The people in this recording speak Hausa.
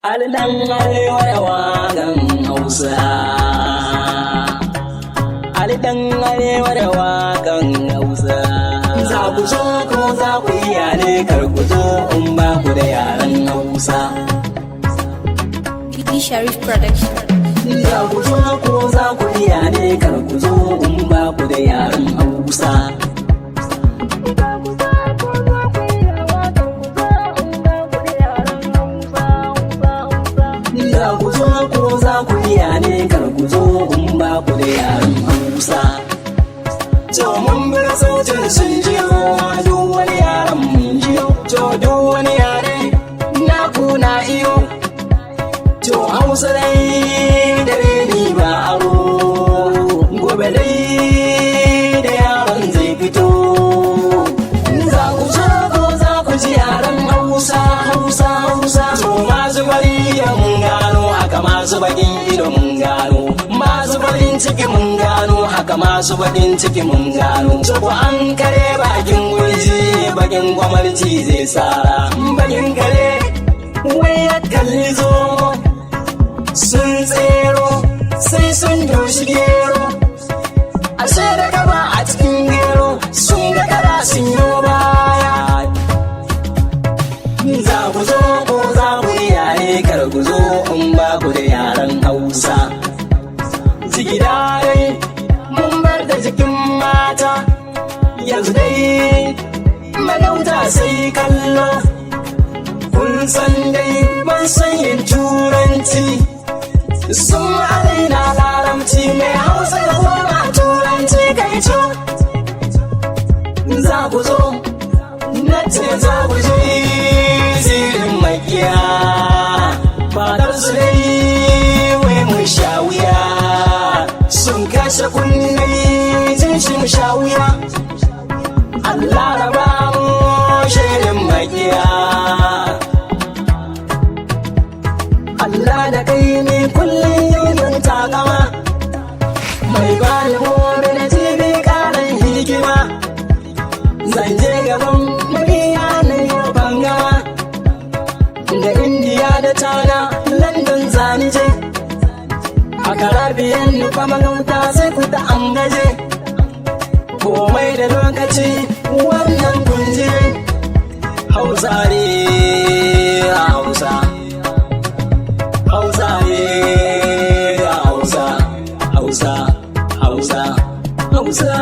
Alɗan arewa da waƙan Hausa. Alɗan arewa da waƙan Hausa. Za ku zo ko za ku iya ne kar ku zo in ba ku da yaren Hausa. Sharif Production. Za ku zo ko za ku iya ne kar ku zo in ba ku da yaren Hausa. Za ku zo ko za ku iya ne kar ku zo in ba ku da yaren Hausa. To mun bar sautin sun jiyo duk wani yaren mun jiyo. To duk wani yare na kuna iyo. To Hausa dai dare ni ba aro. Gobe dai da yaron zai fito. Za ku zo ko za ku ji yaren Hausa, Hausa, Hausa. To masu bari mun gano haka masu bakin ido mun gano. Masu farin ciki mun gano haka masu bakin ciki mun gano. To ku an kare bakin gurji bakin kwamarci zai sara. Bakin kare wai ya kalli zo. Sun tsero sai sun doshi gero. Ashe da gaba a cikin gero sun ga kada sun yi baya. Za ku zo ko za ku iya ne kar ku zo in ba ku da yaren Hausa. Jigida dai mun bar da jikin mata yanzu dai magauta sai kallo. Kun san dai ban san yin turanci. Sun alaina laramci mai Hausa da koma turanci kai co. Za ku zo na ce za ku ji zirin makiya. Fadar su dai wai mun sha wuya. Sun kashe kunne jin shi mu sha wuya. Allah raba mu shirin makiya. Allah da kai ne kullum yin takama. Mai bani gobe na jibi karan hikima. Zan je gaban mariya na yau bangama. Da Indiya da China London zani je. A Karabiyan nufa magauta sai ku ta an gaje. Komai da lokaci wannan kunje. Hausa ne Hausa. Hausa ne Hausa. Hausa, Hausa, Hausa.